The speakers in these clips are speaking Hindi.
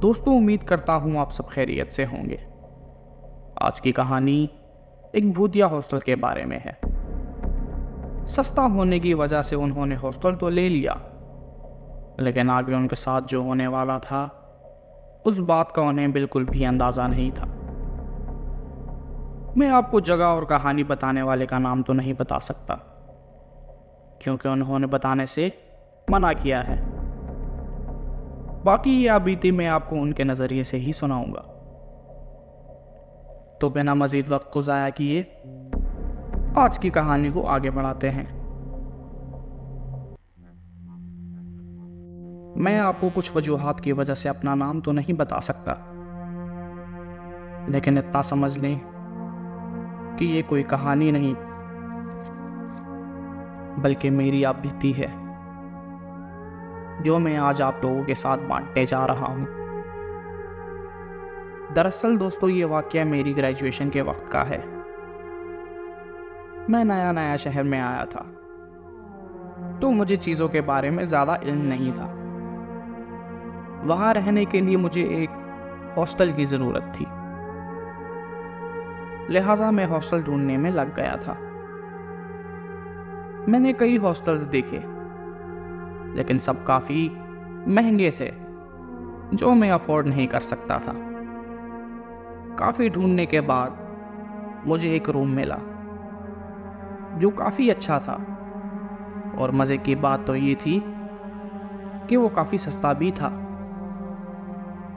दोस्तों, उम्मीद करता हूँ आप सब खैरियत से होंगे। आज की कहानी एक भूतिया हॉस्टल के बारे में है। सस्ता होने की वजह से उन्होंने हॉस्टल तो ले लिया, लेकिन आगे उनके साथ जो होने वाला था उस बात का उन्हें बिल्कुल भी अंदाजा नहीं था। मैं आपको जगह और कहानी बताने वाले का नाम तो नहीं बता सकता, क्योंकि उन्होंने बताने से मना किया है। बाकी यह बीती मैं आपको उनके नज़रिए से ही सुनाऊंगा। तो बिना मजीद वक्त को ज़ाया किए आज की कहानी को आगे बढ़ाते हैं। मैं आपको कुछ वजूहात की वजह से अपना नाम तो नहीं बता सकता, लेकिन इतना समझ लें कि ये कोई कहानी नहीं बल्कि मेरी आप बीती है, जो मैं आज आप लोगों के साथ बांटने जा रहा हूँ। दरअसल दोस्तों, ये वाकया मेरी ग्रेजुएशन के वक्त का है। मैं नया नया शहर में आया था, तो मुझे चीज़ों के बारे में ज़्यादा इल्म नहीं था। वहाँ रहने के लिए मुझे एक हॉस्टल की ज़रूरत थी, लिहाजा मैं हॉस्टल ढूंढने में लग गया था। मैंने कई हॉस्टल्स देखे, लेकिन सब काफ़ी महंगे थे, जो मैं अफोर्ड नहीं कर सकता था। काफ़ी ढूंढने के बाद मुझे एक रूम मिला, जो काफ़ी अच्छा था, और मज़े की बात तो ये थी कि वो काफ़ी सस्ता भी था।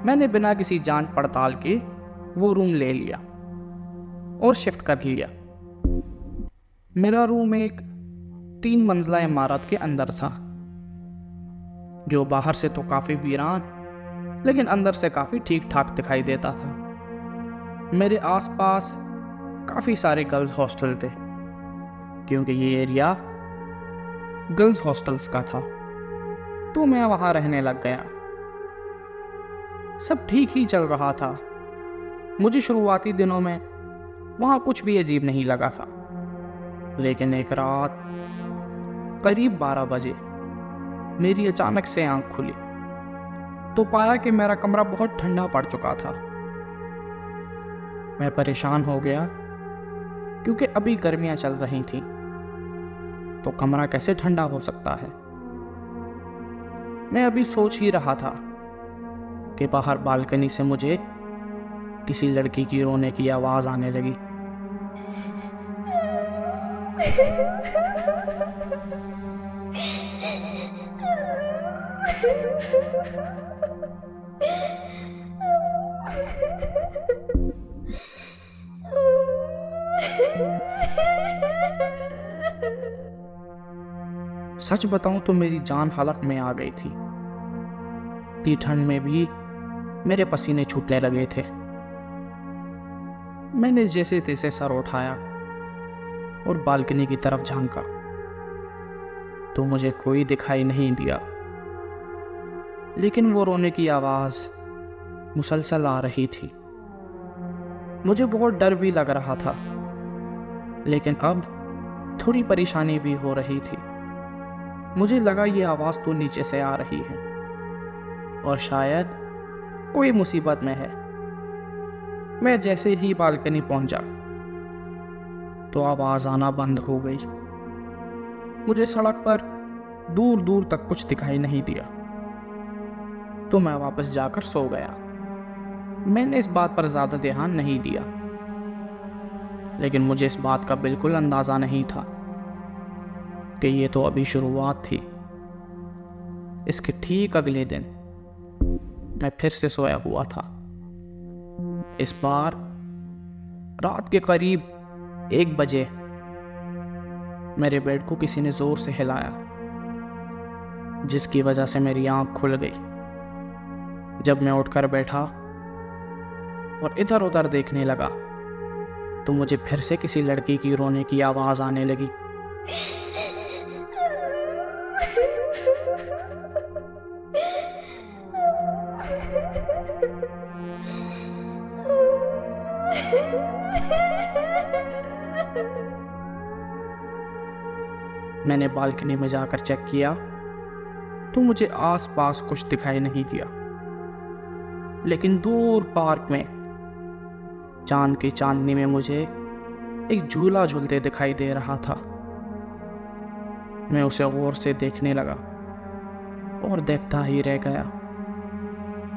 मैंने बिना किसी जांच पड़ताल के वो रूम ले लिया और शिफ्ट कर लिया। मेरा रूम एक 3 मंजिला इमारत के अंदर था, जो बाहर से तो काफ़ी वीरान लेकिन अंदर से काफ़ी ठीक ठाक दिखाई देता था। मेरे आसपास काफ़ी सारे गर्ल्स हॉस्टल थे, क्योंकि ये एरिया गर्ल्स हॉस्टल्स का था, तो मैं वहाँ रहने लग गया। सब ठीक ही चल रहा था। मुझे शुरुआती दिनों में वहाँ कुछ भी अजीब नहीं लगा था, लेकिन एक रात करीब 12 बजे मेरी अचानक से आंख खुली तो पाया कि मेरा कमरा बहुत ठंडा पड़ चुका था। मैं परेशान हो गया, क्योंकि अभी गर्मियां चल रही थीं, तो कमरा कैसे ठंडा हो सकता है। मैं अभी सोच ही रहा था कि बाहर बालकनी से मुझे किसी लड़की की रोने की आवाज़ आने लगी। सच बताऊं तो मेरी जान हलक में आ गई थी। इतनी ठंड में भी मेरे पसीने छूटने लगे थे। मैंने जैसे तैसे सर उठाया और बालकनी की तरफ झांका, तो मुझे कोई दिखाई नहीं दिया, लेकिन वो रोने की आवाज़ मुसलसल आ रही थी। मुझे बहुत डर भी लग रहा था, लेकिन अब थोड़ी परेशानी भी हो रही थी। मुझे लगा ये आवाज़ तो नीचे से आ रही है और शायद कोई मुसीबत में है। मैं जैसे ही बालकनी पहुंचा तो आवाज़ आना बंद हो गई। मुझे सड़क पर दूर दूर तक कुछ दिखाई नहीं दिया, तो मैं वापस जाकर सो गया। मैंने इस बात पर ज़्यादा ध्यान नहीं दिया, लेकिन मुझे इस बात का बिल्कुल अंदाज़ा नहीं था कि ये तो अभी शुरुआत थी। इसके ठीक अगले दिन मैं फिर से सोया हुआ था। इस बार रात के करीब 1 बजे मेरे बेड को किसी ने ज़ोर से हिलाया, जिसकी वजह से मेरी आंख खुल गई। जब मैं उठकर बैठा और इधर उधर देखने लगा, तो मुझे फिर से किसी लड़की की रोने की आवाज़ आने लगी। मैंने बालकनी में जाकर चेक किया, तो मुझे आसपास कुछ दिखाई नहीं दिया। लेकिन दूर पार्क में चांद की चांदनी में मुझे एक झूला झूलते दिखाई दे रहा था। मैं उसे गौर से देखने लगा और देखता ही रह गया।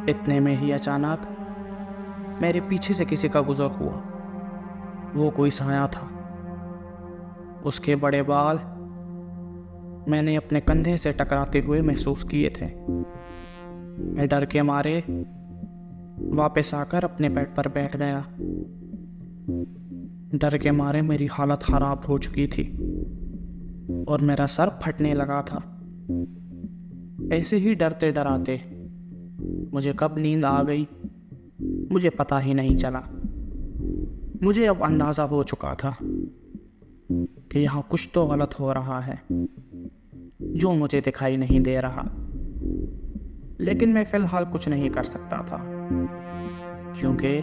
इतने में ही अचानक मेरे पीछे से किसी का गुजर हुआ। वो कोई साया था। उसके बड़े बाल मैंने अपने कंधे से टकराते हुए महसूस किए थे। मैं डर के मारे वापस आकर अपने बेड पर बैठ गया। डर के मारे मेरी हालत खराब हो चुकी थी और मेरा सर फटने लगा था। ऐसे ही डरते डराते मुझे कब नींद आ गई मुझे पता ही नहीं चला। मुझे अब अंदाज़ा हो चुका था कि यहाँ कुछ तो गलत हो रहा है जो मुझे दिखाई नहीं दे रहा, लेकिन मैं फ़िलहाल कुछ नहीं कर सकता था क्योंकि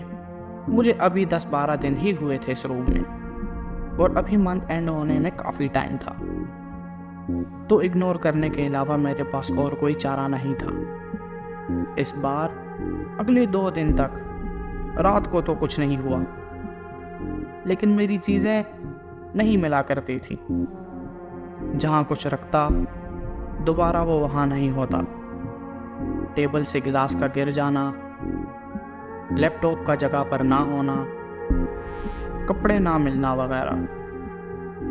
मुझे अभी 10-12 दिन ही हुए थे इस रूम में और अभी मंथ एंड होने में काफ़ी टाइम था। तो इग्नोर करने के अलावा मेरे पास और कोई चारा नहीं था। इस बार अगले 2 दिन तक रात को तो कुछ नहीं हुआ, लेकिन मेरी चीज़ें नहीं मिला करती थी। जहाँ कुछ रखता दोबारा वो वहाँ नहीं होता। टेबल से गिलास का गिर जाना, लैपटॉप का जगह पर ना होना, कपड़े ना मिलना वगैरह।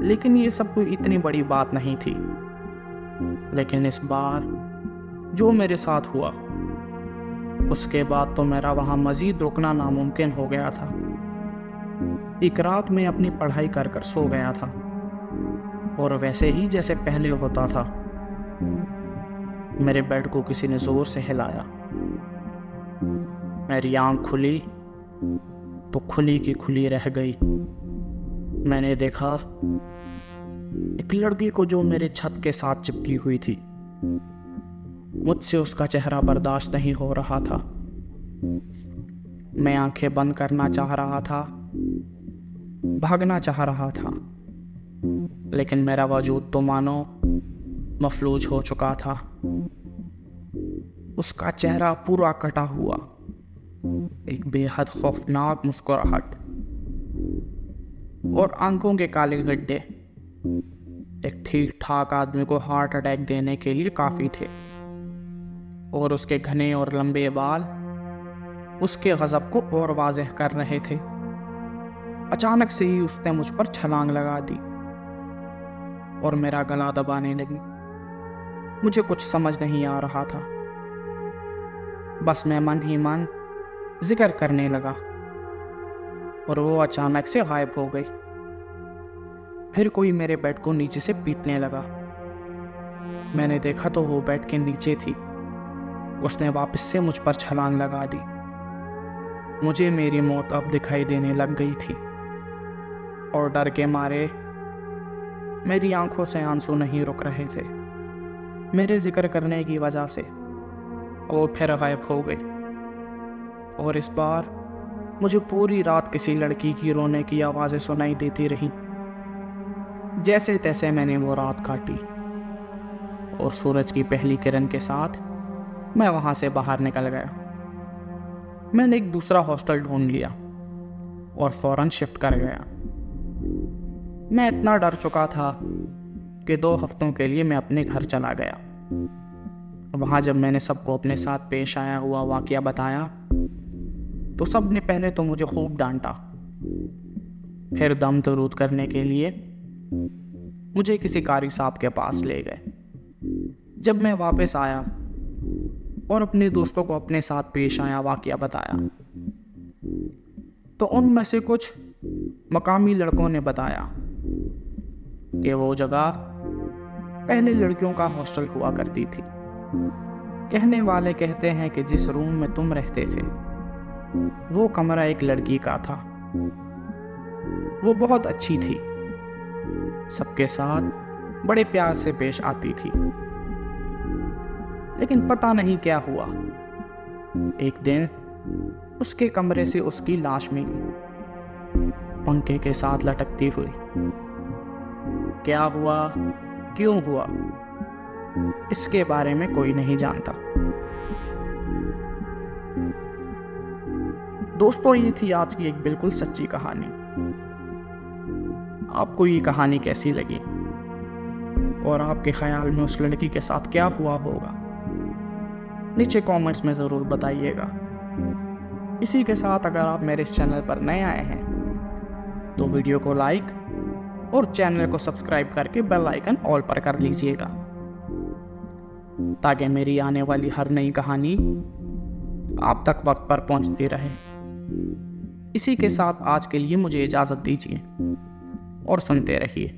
लेकिन ये सब कोई इतनी बड़ी बात नहीं थी। लेकिन इस बार जो मेरे साथ हुआ उसके बाद तो मेरा वहाँ मज़ीद रुकना नामुमकिन हो गया था। एक रात में अपनी पढ़ाई कर कर सो गया था और वैसे ही जैसे पहले होता था मेरे बेड को किसी ने ज़ोर से हिलाया। मेरी आँख खुली तो खुली की खुली रह गई। मैंने देखा एक लड़की को जो मेरे छत के साथ चिपकी हुई थी। मुझसे उसका चेहरा बर्दाश्त नहीं हो रहा था। मैं आंखें बंद करना चाह रहा था, भागना चाह रहा था, लेकिन मेरा वजूद तो मानो मफलूज हो चुका था। उसका चेहरा पूरा कटा हुआ, एक बेहद खौफनाक मुस्कुराहट और आंखों के काले गड्ढे एक ठीक ठाक आदमी को हार्ट अटैक देने के लिए काफ़ी थे। और उसके घने और लंबे बाल उसके गज़ब को और वाज़ेह कर रहे थे। अचानक से ही उसने मुझ पर छलांग लगा दी और मेरा गला दबाने लगी। मुझे कुछ समझ नहीं आ रहा था। बस मैं मन ही मन जिक्र करने लगा और वो अचानक से गायब हो गई। फिर कोई मेरे बेड को नीचे से पीटने लगा। मैंने देखा तो वो बेड के नीचे थी। उसने वापस से मुझ पर छलांग लगा दी। मुझे मेरी मौत अब दिखाई देने लग गई थी और डर के मारे मेरी आंखों से आंसू नहीं रुक रहे थे। मेरे जिक्र करने की वजह से वो फिर गायब हो गई और इस बार मुझे पूरी रात किसी लड़की की रोने की आवाज़ें सुनाई देती रहीं। जैसे तैसे मैंने वो रात काटी और सूरज की पहली किरण के साथ मैं वहाँ से बाहर निकल गया। मैंने एक दूसरा हॉस्टल ढूंढ लिया और फौरन शिफ्ट कर गया। मैं इतना डर चुका था कि 2 हफ्तों के लिए मैं अपने घर चला गया। वहाँ जब मैंने सबको अपने साथ पेश आया हुआ वाक़या बताया तो सब ने पहले तो मुझे खूब डांटा। फिर दम दरूद करने के लिए मुझे किसी कारी साहब के पास ले गए। जब मैं वापस आया और अपने दोस्तों को अपने साथ पेश आया वाक़या बताया तो उनमें से कुछ मकामी लड़कों ने बताया कि वो जगह पहले लड़कियों का हॉस्टल हुआ करती थी। कहने वाले कहते हैं कि जिस रूम में तुम रहते थे वो कमरा एक लड़की का था। वो बहुत अच्छी थी, सबके साथ बड़े प्यार से पेश आती थी। लेकिन पता नहीं क्या हुआ, एक दिन उसके कमरे से उसकी लाश मिली, पंखे के साथ लटकती हुई। क्या हुआ, क्यों हुआ, इसके बारे में कोई नहीं जानता। दोस्तों, ये थी आज की एक बिल्कुल सच्ची कहानी। आपको ये कहानी कैसी लगी और आपके ख्याल में उस लड़की के साथ क्या हुआ होगा, नीचे कमेंट्स में ज़रूर बताइएगा। इसी के साथ अगर आप मेरे इस चैनल पर नए आए हैं तो वीडियो को लाइक और चैनल को सब्सक्राइब करके बेल आइकन ऑल पर कर लीजिएगा, ताकि मेरी आने वाली हर नई कहानी आप तक वक्त पर पहुंचती रहे। इसी के साथ आज के लिए मुझे इजाज़त दीजिए और सुनते रहिए।